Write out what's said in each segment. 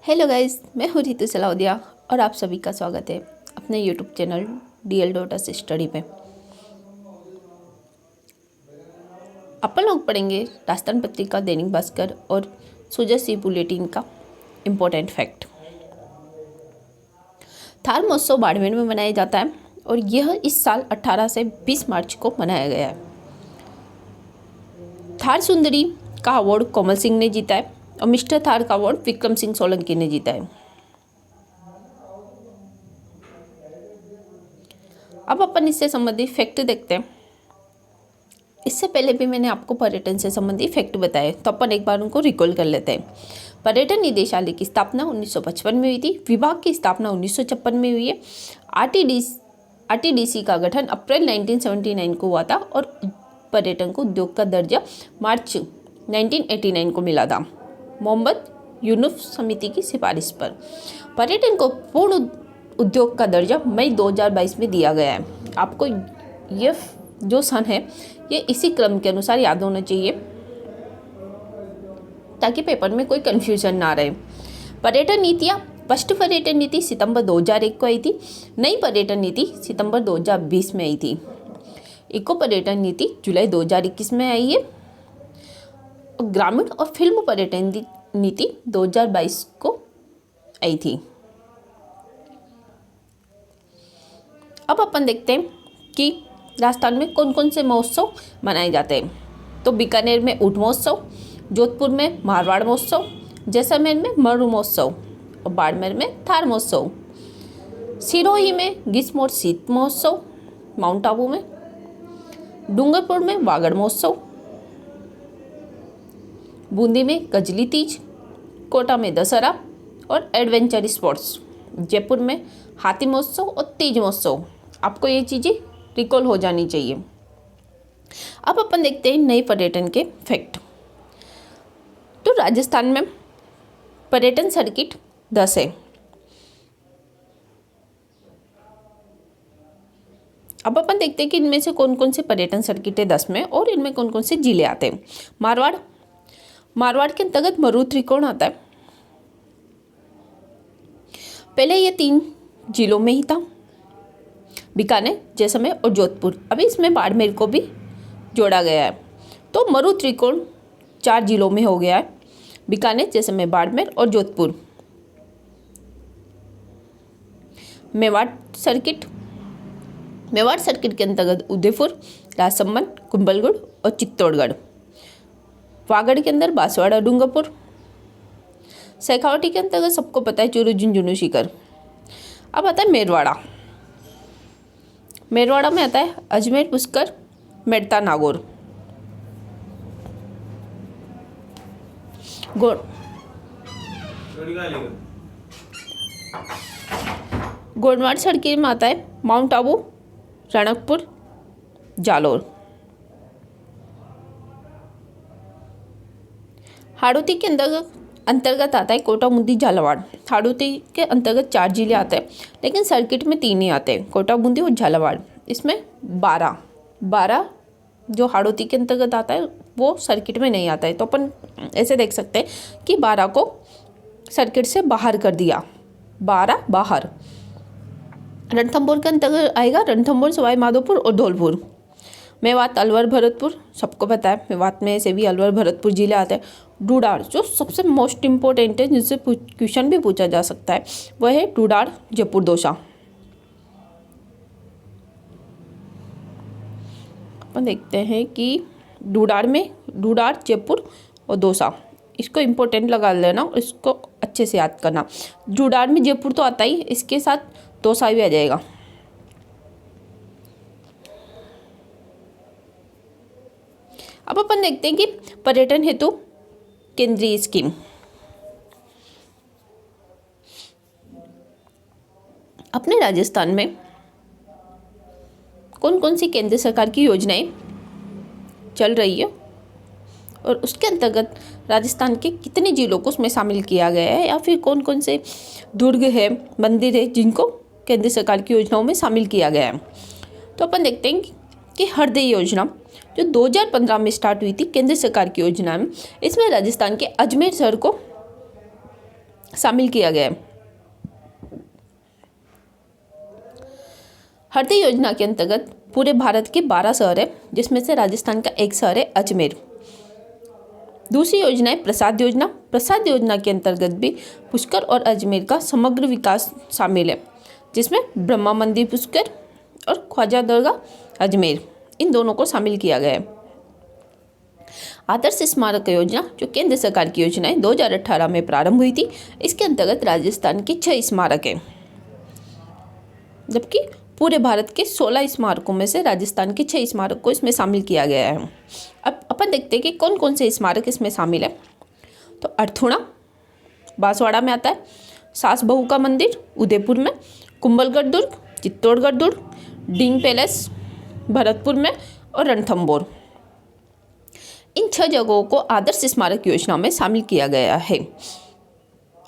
Hello guys, मैं हूँ रितु सलाउदिया और आप सभी का स्वागत है अपने YouTube channel DL daughters study पे। अपन लोग पढ़ेंगे राजस्थान पत्रिका, दैनिक भास्कर और सुजय सिंह बुलेटिन का इम्पोर्टेंट फैक्ट। थार महोत्सव बाड़मेर में मनाया जाता है और यह इस साल 18 से 20 मार्च को मनाया गया है। थार सुंदरी का अवार्ड कोमल सिंह ने जीता है और मिस्टर थार का अवार्ड विक्रम सिंह सोलंकी ने जीता है। अब अपन इससे संबंधित फैक्ट देखते हैं। इससे पहले भी मैंने आपको पर्यटन से संबंधित फैक्ट बताए, तो अपन एक बार उनको रिकॉल कर लेते हैं। पर्यटन निदेशालय की स्थापना 1955 में हुई थी। विभाग की स्थापना 1956 में हुई है। आरटीडीसी का गठन अप्रैल 1979 को हुआ था और पर्यटन को उद्योग का दर्जा मार्च 1989 को मिला था, मोहम्मद यूनुस समिति की सिफारिश पर। पर्यटन को पूर्ण उद्योग का दर्जा मई 2022 में दिया गया है। आपको ये जो सन है ये इसी क्रम के अनुसार याद होना चाहिए ताकि पेपर में कोई कंफ्यूजन ना रहे। पर्यटन नीतियाँ, फर्स्ट पर्यटन नीति सितंबर 2001 को आई थी। नई पर्यटन नीति सितंबर 2020 में आई थी। इको पर्यटन नीति जुलाई 2021 में आई है। ग्रामीण और फिल्म पर्यटन नीति 2022 को आई थी। अब अपन देखते हैं कि राजस्थान में कौन कौन से महोत्सव मनाए जाते हैं। तो बीकानेर में ऊंट महोत्सव, जोधपुर में मारवाड़ महोत्सव, जैसलमेर में मरु महोत्सव और बाड़मेर में थार महोत्सव, सिरोही में ग्रीष्म और शीत महोत्सव, माउंट आबू में, डूंगरपुर में वागड़ महोत्सव, बूंदी में कजली तीज, कोटा में दशहरा और एडवेंचर स्पोर्ट्स, जयपुर में हाथी महोत्सव और तीज महोत्सव। आपको ये चीज़ें रिकॉल हो जानी चाहिए। अब अपन देखते हैं नए पर्यटन के फैक्ट। तो राजस्थान में पर्यटन सर्किट 10 है। अब अपन देखते हैं कि इनमें से कौन कौन से पर्यटन सर्किट है 10 में और इनमें कौन कौन से जिले आते हैं। मारवाड़ के अंतर्गत मरु त्रिकोण आता है। पहले ये 3 जिलों में ही था, बीकानेर, जैसलमेर और जोधपुर। अभी इसमें बाड़मेर को भी जोड़ा गया है, तो मरु त्रिकोण 4 जिलों में हो गया है, बीकानेर, जैसलमेर, बाड़मेर और जोधपुर। मेवाड़ सर्किट के अंतर्गत उदयपुर, राजसमंद, कुंभलगढ़ और चित्तौड़गढ़। वागड़ के अंदर बांसवाड़ा, डूंगरपुर। शेखावटी के अंतर्गत सबको पता है चूरू, झुंझुनू, सीकर। अब आता है मेरवाड़ा में आता है अजमेर, पुष्कर, मेड़ता, नागौर। गोडवाड़ सर्किट में आता है माउंट आबू, रणकपुर, जालोर। हाड़ौती के अंतर्गत आता है कोटा, बूंदी, झालावाड़। हाड़ौती के अंतर्गत 4 जिले आते हैं, लेकिन सर्किट में 3 ही आते हैं, कोटा, बूंदी और झालावाड़। इसमें 12 जो हाड़ौती के अंतर्गत आता है वो सर्किट में नहीं आता है। तो अपन ऐसे देख सकते हैं कि 12 को सर्किट से बाहर कर दिया, 12 बाहर। रणथंभौर के अंतर्गत आएगा रणथंभौर, सवाई माधोपुर और धौलपुर। मेवात, अलवर, भरतपुर, सबको पता है मेवात में से भी अलवर, भरतपुर जिले आते हैं। डूडार जो सबसे मोस्ट इम्पोर्टेंट है, जिससे क्वेश्चन भी पूछा जा सकता है, वह है डूडार, जयपुर, दौसा। अपन देखते हैं कि डूडार, जयपुर और दौसा, इसको इम्पोर्टेंट लगा लेना, इसको अच्छे से याद करना। डूडार में जयपुर तो आता ही, इसके साथ दौसा भी आ जाएगा। अब अपन देखते हैं कि पर्यटन हेतु केंद्रीय स्कीम। अपने राजस्थान में कौन कौन सी केंद्र सरकार की योजनाएं चल रही है और उसके अंतर्गत राजस्थान के कितने जिलों को उसमें शामिल किया गया है, या फिर कौन कौन से दुर्ग है, मंदिर है जिनको केंद्र सरकार की योजनाओं में शामिल किया गया है। तो अपन देखते हैं कि हृदय योजना जो 2015 में स्टार्ट हुई थी, केंद्र सरकार की योजना में, इसमें राजस्थान के अजमेर शहर को शामिल किया गया है। हरदीय योजना के अंतर्गत पूरे भारत के 12 शहर है, जिसमें से राजस्थान का एक शहर है अजमेर। दूसरी योजना है प्रसाद योजना। प्रसाद योजना के अंतर्गत भी पुष्कर और अजमेर का समग्र विकास शामिल है, जिसमें ब्रह्मा मंदिर पुष्कर और ख्वाजा दरगाह अजमेर, इन दोनों को शामिल किया गया है। आदर्श स्मारक योजना जो केंद्र सरकार की योजना है 2018 में प्रारंभ हुई थी। इसके अंतर्गत राजस्थान के 6 स्मारक हैं, जबकि पूरे भारत के 16 स्मारकों में से राजस्थान के 6 स्मारक को इसमें शामिल किया गया है। अब अपन देखते हैं कि कौन कौन से स्मारक इसमें शामिल है। तो अर्थुणा बांसवाड़ा में आता है, सास बहू का मंदिर उदयपुर में, कुंभलगढ़ दुर्ग, चित्तौड़गढ़ दुर्ग, डींग पैलेस भरतपुर में और रणथंभौर, इन 6 जगहों को आदर्श स्मारक योजना में शामिल किया गया है।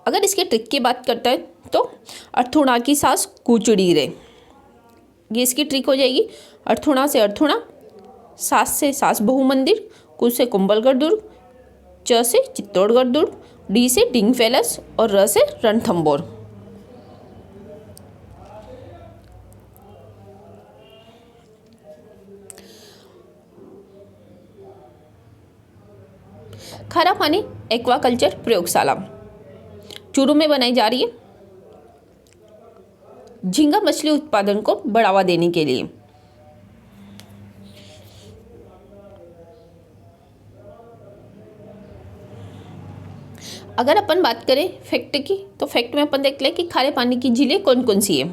अगर इसके ट्रिक की बात करते हैं तो अर्थुणा की सास कुचड़ी रे, ये इसकी ट्रिक हो जाएगी। अर्थुणा से अर्थुणा, सास से सास बहू मंदिर, कु से कुंभलगढ़ दुर्ग, च से चित्तौड़गढ़ दुर्ग, डी से डींग पैलेस और र से रणथंभौर। खारा पानी एक्वाकल्चर प्रयोगशाला चूरू में बनाई जा रही है, झींगा मछली उत्पादन को बढ़ावा देने के लिए। अगर अपन बात करें फैक्ट की, तो फैक्ट में अपन देख लें कि खारे पानी की झीलें कौन कौन सी है।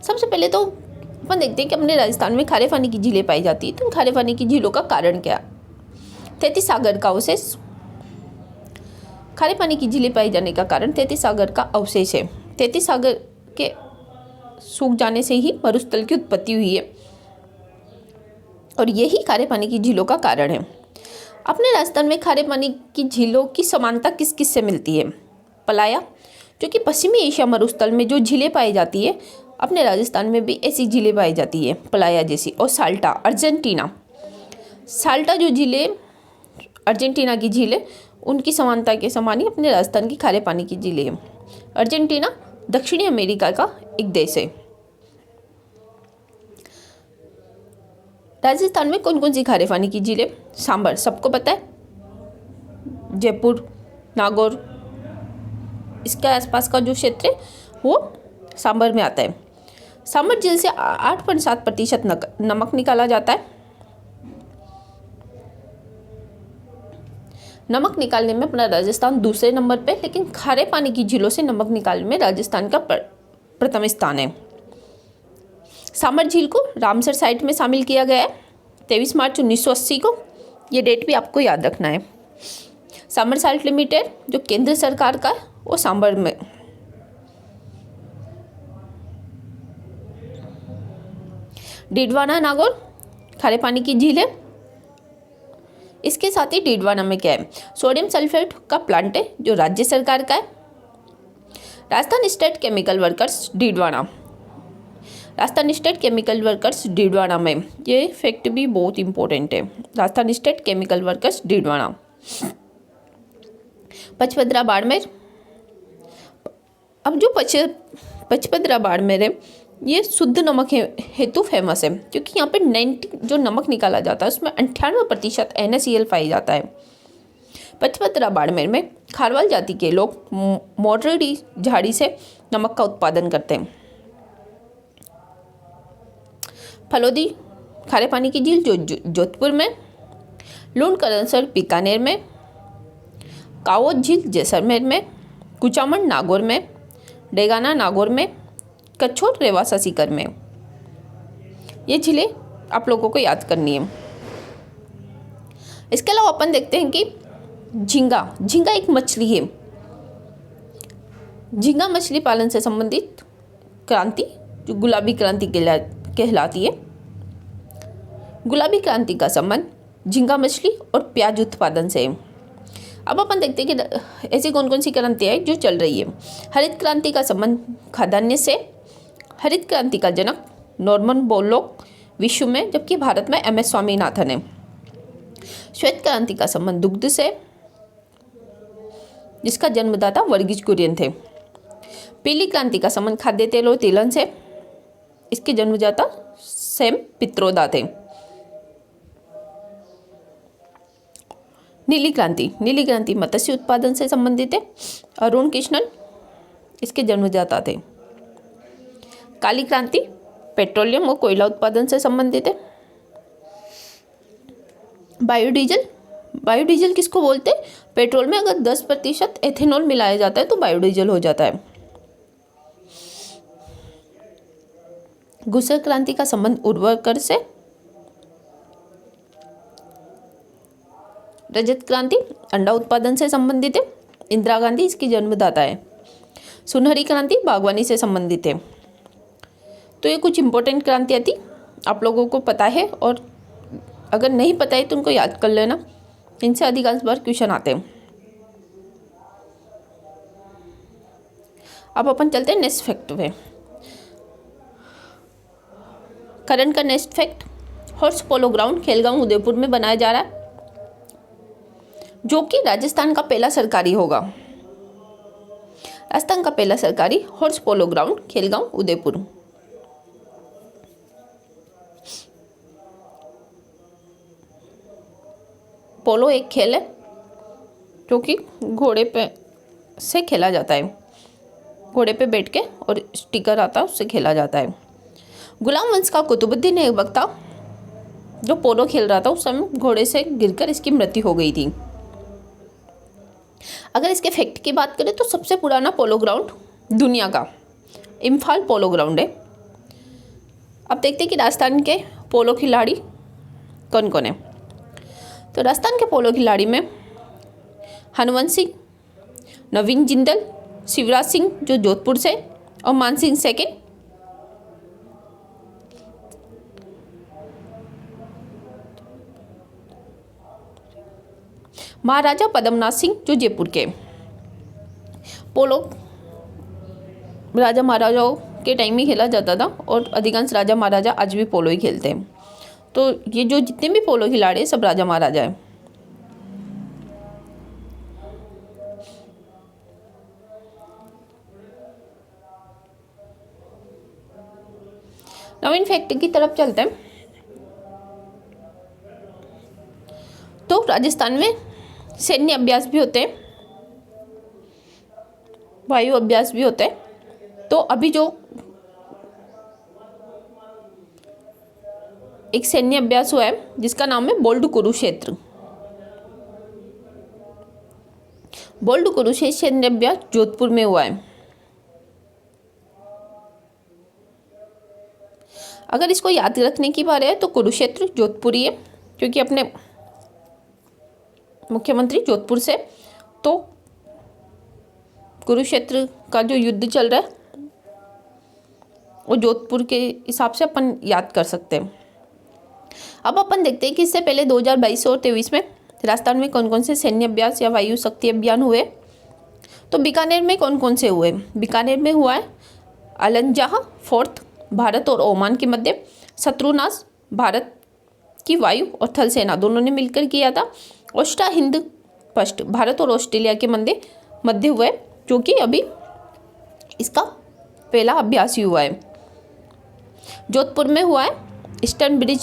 सबसे पहले तो अपन देखते हैं कि अपने राजस्थान में खारे पानी की झीलें पाई जाती है। तो खारे पानी की झीलों का कारण क्या? तैतीस सागर का अवशेष। खारे पानी की झीलें पाए जाने का कारण तैतीस सागर का अवशेष है। तैतीस सागर के सूख जाने से ही मरुस्थल की उत्पत्ति हुई है और यही खारे पानी की झीलों का कारण है। अपने राजस्थान में खारे पानी की झीलों की समानता किस किस से मिलती है? पलाया, जो कि पश्चिमी एशिया मरुस्थल में जो झीलें पाई जाती है, अपने राजस्थान में भी ऐसी झीलें पाई जाती है पलाया जैसी। और साल्टा अर्जेंटीना, साल्टा जो झीलें अर्जेंटीना की झीलें, उनकी समानता के समान ही अपने राजस्थान की खारे पानी की झीलें हैं। अर्जेंटीना दक्षिणी अमेरिका का एक देश है। राजस्थान में कौन कौन सी खारे पानी की झीलें? सांबर सबको पता है, जयपुर, नागौर, इसके आसपास का जो क्षेत्र है वो सांबर में आता है। सांबर झील से 8.7% नमक निकाला जाता है। नमक निकालने में अपना राजस्थान दूसरे नंबर पे, लेकिन खारे पानी की झीलों से नमक निकालने में राजस्थान का प्रथम स्थान है। सांबर झील को रामसर साइट में शामिल किया गया है 23 मार्च 1980 को। ये डेट भी आपको याद रखना है। सांबर साल्ट लिमिटेड जो केंद्र सरकार का है वो सांबर में। डीडवाना नागौर खारे पानी की झील है। इसके साथ ही डीडवाना में क्या है? सोडियम सल्फेट का प्लांट है जो राज्य सरकार का है। Rajasthan state chemical workers Didwana, Rajasthan state chemical workers Didwana में, ये फैक्ट भी बहुत इंपॉर्टेंट है। Rajasthan state chemical workers Didwana. Pachpadra Barmer, अब जो पचपदरा बाड़मेर है ये शुद्ध नमक हेतु फेमस है, क्योंकि यहाँ पे 90 जो नमक निकाला जाता है उसमें 98% NaCl पाई जाता है। पचपदरा बाड़मेर में खारवाल जाति के लोग मोटरी झाड़ी से नमक का उत्पादन करते हैं। फलोदी खारे पानी की झील जो जोधपुर में, लूणकरणसर बीकानेर में, कावोद झील जैसलमेर में, कुचामन नागौर में, डेगाना नागौर में, कच्छोर रेवासा सीकर में। ये झीलें आप लोगों को याद करनी है। इसके अलावा अपन देखते हैं कि झींगा एक मछली है। झींगा मछली पालन से संबंधित क्रांति जो गुलाबी क्रांति कहलाती है। गुलाबी क्रांति का संबंध झींगा मछली और प्याज उत्पादन से है। अब अपन देखते हैं कि ऐसी कौन कौन सी क्रांति है जो चल रही है। हरित क्रांति का संबंध खाद्यान्न से। हरित क्रांति का जनक नॉर्मन बोरलॉग विश्व में, जबकि भारत में MS स्वामीनाथन है। श्वेत क्रांति का संबंध दुग्ध से। जिसका जन्मदाता वर्गीज कुरियन थे। पीली क्रांति का संबंध खाद्य तेल और तिलहन से, इसके जन्मदाता सैम पित्रोदा थे। नीली क्रांति मत्स्य उत्पादन से संबंधित है, अरुण कृष्णन इसके जन्मदाता थे। काली क्रांति पेट्रोलियम और कोयला उत्पादन से संबंधित है। बायोडीजल किसको बोलते हैं? पेट्रोल में अगर 10% एथेनॉल मिलाया जाता है तो बायोडीजल हो जाता है। घुसर क्रांति का संबंध उर्वरक से। रजत क्रांति अंडा उत्पादन से संबंधित है, इंदिरा गांधी इसकी जन्मदाता है। सुनहरी क्रांति बागवानी से संबंधित है। तो ये कुछ इंपॉर्टेंट क्रांतियाँ थी, आप लोगों को पता है, और अगर नहीं पता है तो उनको याद कर लेना, इनसे अधिकांश बार क्वेश्चन आते हैं। अब अपन चलते हैं नेक्स्ट फैक्ट पे। करंट का next fact, horse polo ground Khelgaon Udaipur में बनाया जा रहा है, जो कि राजस्थान का पहला सरकारी होगा। राजस्थान का पहला सरकारी horse polo ground Khelgaon Udaipur. Polo एक खेल है जो कि घोड़े पे से खेला जाता है, घोड़े पे बैठ के, और स्टिकर आता है उससे खेला जाता है। गुलाम वंश का कुतुबुद्दीन एक वक्त था जो पोलो खेल रहा था, उस समय घोड़े से गिरकर इसकी मृत्यु हो गई थी। अगर इसके फैक्ट की बात करें तो सबसे पुराना पोलो ग्राउंड दुनिया का इम्फाल पोलो ग्राउंड है। अब देखते हैं कि राजस्थान के पोलो खिलाड़ी कौन कौन है। तो राजस्थान के पोलो खिलाड़ी में हनुवंत सिंह, नवीन जिंदल, शिवराज सिंह जो जोधपुर से, और मान सिंह सेकेंड। महाराजा पद्मनाथ सिंह जो जयपुर के। पोलो राजा महाराजाओं के टाइम में खेला जाता था, और अधिकांश राजा महाराजा आज भी पोलो ही खेलते हैं। तो ये जो जितने भी पोलो खिलाड़ी हैं सब राजा महाराजा हैं। नवीन फैक्ट की तरफ चलते हैं। तो राजस्थान में सैन्य अभ्यास भी होते हैं, वायु अभ्यास भी होते हैं। तो अभी जो एक सैन्य अभ्यास हुआ है जिसका नाम है बोल्ड कुरुक्षेत्र। बोल्ड कुरुक्षेत्र सैन्य अभ्यास जोधपुर में हुआ है। अगर इसको याद रखने की बात है तो कुरुक्षेत्र जोधपुर ही है, क्योंकि अपने मुख्यमंत्री जोधपुर से, तो कुरुक्षेत्र का जो युद्ध चल रहा है वो जोधपुर के हिसाब से अपन याद कर सकते हैं। अब अपन देखते हैं कि इससे पहले 2022 और 2023 में राजस्थान में कौन कौन से सैन्य अभ्यास या वायु शक्ति अभियान हुए। तो बीकानेर में कौन कौन से हुए? बीकानेर में हुआ है अलंजाह फोर्थ भारत और ओमान के मध्य, शत्रुनाश भारत की वायु और थल सेना दोनों ने मिलकर किया था। ओस्टा हिंद फर्स्ट भारत और ऑस्ट्रेलिया के मध्य हुआ है, जो कि अभी इसका पहला अभ्यास ही हुआ है। जोधपुर में हुआ है ईस्टर्न ब्रिज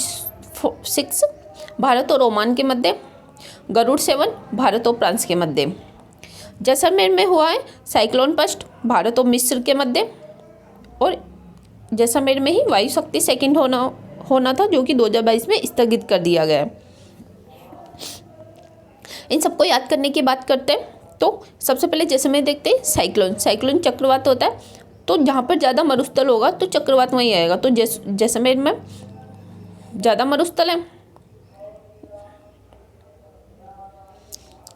6 भारत और ओमान के मध्य, गरुड़ 7 भारत और फ्रांस के मध्य। जैसलमेर में हुआ है साइक्लोन फर्स्ट भारत और मिस्र के मध्य, और जैसलमेर में ही वायु शक्ति सेकंड होना था, जो कि 2022 में स्थगित कर दिया गया है। इन सबको याद करने की बात करते हैं तो सबसे पहले जैसलमेर देखते हैं। साइक्लोन चक्रवात होता है, तो जहाँ पर ज़्यादा मरुस्थल होगा तो चक्रवात वहीं आएगा। तो जैसलमेर में ज़्यादा मरुस्थल है,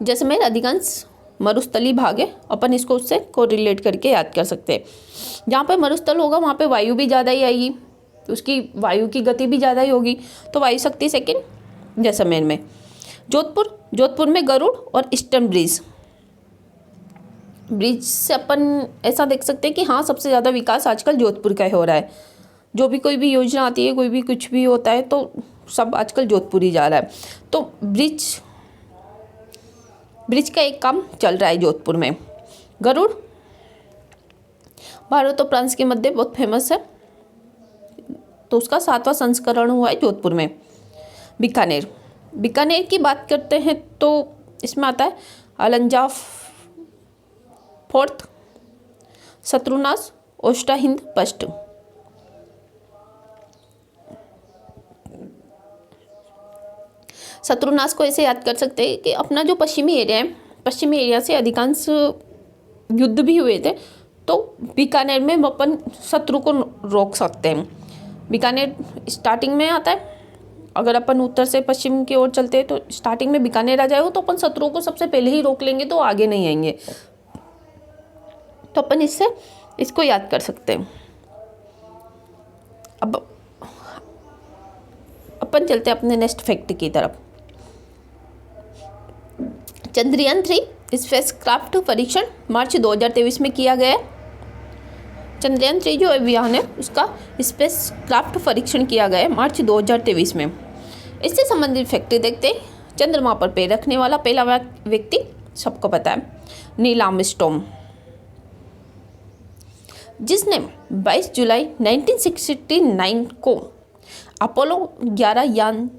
जैसलमेर अधिकांश मरुस्थली भाग है, अपन इसको उससे कोरिलेट करके याद कर सकते हैं। जहाँ पर मरुस्थल होगा वहाँ पे वायु भी ज़्यादा ही आएगी, तो उसकी वायु की गति भी ज़्यादा ही होगी, तो वायु शक्ति सेकंड जैसलमेर में। जोधपुर में गरुड़ और ईस्टर्न ब्रिज से अपन ऐसा देख सकते हैं कि हाँ सबसे ज़्यादा विकास आजकल जोधपुर का हो रहा है। जो भी कोई भी योजना आती है, कोई भी कुछ भी होता है, तो सब आजकल जोधपुर ही जा रहा है। तो ब्रिज ब्रिज का एक काम चल रहा है जोधपुर में। गरुड़ भारत और फ्रांस के मध्य बहुत फेमस है, तो उसका 7वां संस्करण हुआ है जोधपुर में। बीकानेर, बीकानेर की बात करते हैं तो इसमें आता है अलंजा फोर्ट, शत्रुनाश, ओष्टा हिंद पष्ट। शत्रुनाश को ऐसे याद कर सकते हैं कि अपना जो पश्चिमी एरिया है, पश्चिमी एरिया से अधिकांश युद्ध भी हुए थे, तो बीकानेर में अपन शत्रु को रोक सकते हैं। बीकानेर स्टार्टिंग में आता है, अगर अपन उत्तर से पश्चिम की ओर चलते हैं तो स्टार्टिंग में बीकानेर आ जाएगा, तो अपन शत्रुओं को सबसे पहले ही रोक लेंगे तो आगे नहीं आएंगे। तो अपन इससे इसको याद कर सकते हैं। अब अपन चलते हैं अपने नेक्स्ट फैक्ट की तरफ। चंद्रयान 3 स्पेसक्राफ्ट परीक्षण मार्च 2023 में किया गया है। चंद्रयान 3 जो अभियान है उसका स्पेसक्राफ्ट परीक्षण किया गया है मार्च 2023 में। इससे संबंधित फैक्ट देखते हैं। चंद्रमा पर पैर रखने वाला पहला व्यक्ति सबको पता है, नील आर्मस्ट्रॉन्ग, जिसने 22 जुलाई 1969 को अपोलो 11 यान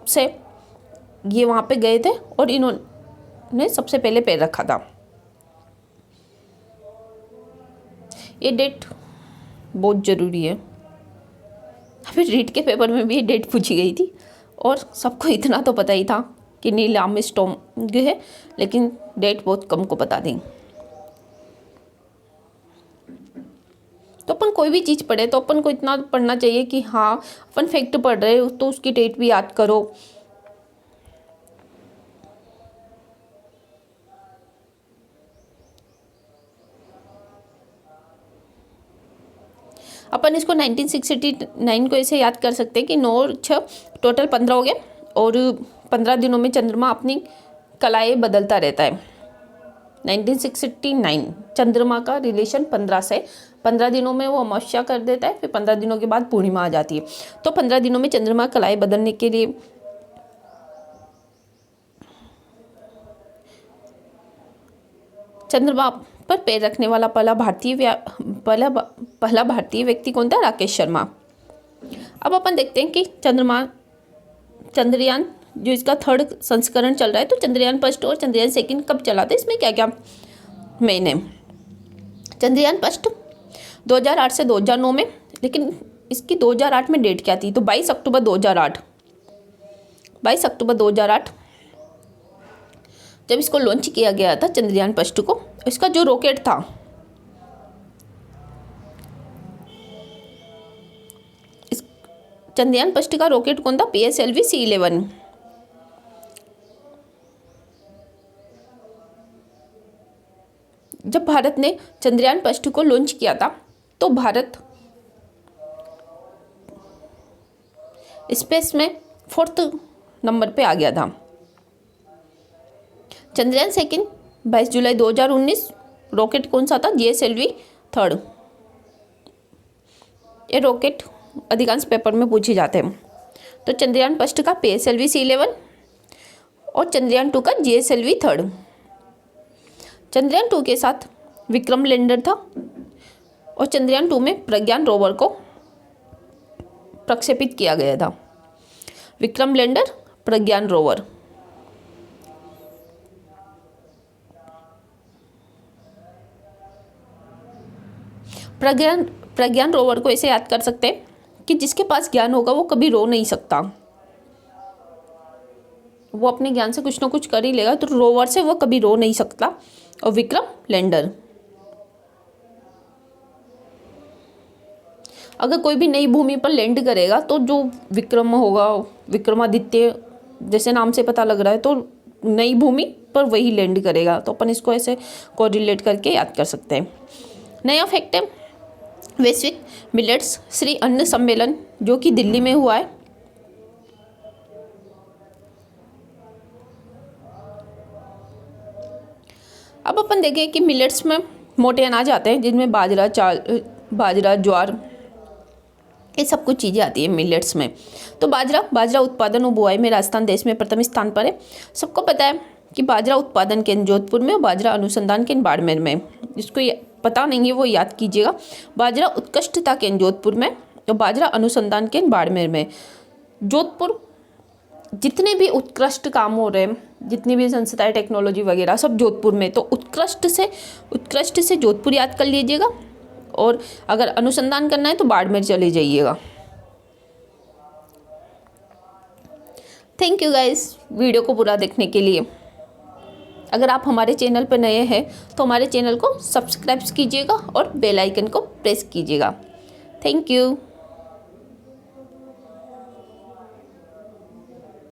से ये वहाँ पे गए थे और इन्होंने सबसे पहले पैर रखा था। ये डेट बहुत ज़रूरी है, अभी रीट के पेपर में भी ये डेट पूछी गई थी और सबको इतना तो पता ही था कि नील आर्मस्ट्रॉन्ग है, लेकिन डेट बहुत कम को पता दी। तो अपन कोई भी चीज़ पढ़े तो अपन को इतना पढ़ना चाहिए कि हाँ अपन फैक्ट पढ़ रहे हो तो उसकी डेट भी याद करो। अपन इसको 1969 को ऐसे याद कर सकते हैं कि 9 और 6 टोटल 15 हो गए और 15 दिनों में चंद्रमा अपनी कलाएं बदलता रहता है। 1969 चंद्रमा का रिलेशन 15 से 15 दिनों में वो अमावस्या कर देता है, फिर 15 दिनों के बाद पूर्णिमा आ जाती है। तो 15 दिनों में चंद्रमा कलाएं बदलने के लिए चंद्रमा पर पैर रखने वाला पहला भारतीय व्यक्ति कौन था? राकेश शर्मा। अब अपन देखते हैं कि चंद्रयान जो इसका 3rd संस्करण चल रहा है, तो चंद्रयान 1 और चंद्रयान 2 कब चला था, इसमें क्या क्या महीने? चंद्रयान 1 2008 से 2009 में, लेकिन इसकी 2008 में डेट क्या थी? तो 22 अक्टूबर 2008 जब इसको लॉन्च किया गया था चंद्रयान 1 को। इसका जो रॉकेट था चंद्रयान 1 का रॉकेट कौन था? PSLV C11। जब भारत ने चंद्रयान 1 को लॉन्च किया था तो भारत स्पेस में 4th नंबर पे आ गया था। चंद्रयान 2 22 जुलाई 2019 रॉकेट कौन सा था? GSLV 3rd। ये रॉकेट अधिकांश पेपर में पूछे जाते हैं। तो चंद्रयान 1 का PSLV C11 और चंद्रयान 2 का GSLV 3rd। चंद्रयान 2 के साथ विक्रम लैंडर था और चंद्रयान 2 में प्रज्ञान रोवर को प्रक्षेपित किया गया था। विक्रम लैंडर, प्रज्ञान रोवर। प्रज्ञान रोवर को ऐसे याद कर सकते हैं कि जिसके पास ज्ञान होगा वो कभी रो नहीं सकता, वो अपने ज्ञान से कुछ ना कुछ कर ही लेगा। तो रोवर से वो कभी रो नहीं सकता। और विक्रम लैंडर, अगर कोई भी नई भूमि पर लैंड करेगा तो जो विक्रम होगा, विक्रमादित्य जैसे नाम से पता लग रहा है, तो नई भूमि पर वही लैंड करेगा। तो अपन इसको ऐसे कोरिलेट करके याद कर सकते हैं। नया फैक्ट है, वैश्विक मिलेट्स श्री अन्न सम्मेलन जो कि दिल्ली में हुआ है। अब अपन देखें कि मिलेट्स में मोटे अनाज आते हैं जिनमें बाजरा, ज्वार, ये सब कुछ चीज़ें आती है मिलेट्स में। तो बाजरा उत्पादन और बुआई में राजस्थान देश में प्रथम स्थान पर है। सबको पता है कि बाजरा उत्पादन केंद्र जोधपुर में और बाजरा अनुसंधान केंद्र बाड़मेर में। जिसको पता नहीं है वो याद कीजिएगा। बाजरा उत्कृष्टता केंद्र जोधपुर में और बाजरा अनुसंधान केंद्र बाड़मेर में। जोधपुर जितने भी उत्कृष्ट काम हो रहे हैं, जितनी भी संस्थाएं टेक्नोलॉजी वगैरह सब जोधपुर में, तो उत्कृष्ट से जोधपुर याद कर लीजिएगा। और अगर अनुसंधान करना है तो बाड़मेर चले जाइएगा। थैंक यू गाइस वीडियो को पूरा देखने के लिए। अगर आप हमारे चैनल पर नए हैं तो हमारे चैनल को सब्सक्राइब कीजिएगा और बेल आइकन को प्रेस कीजिएगा। Thank you.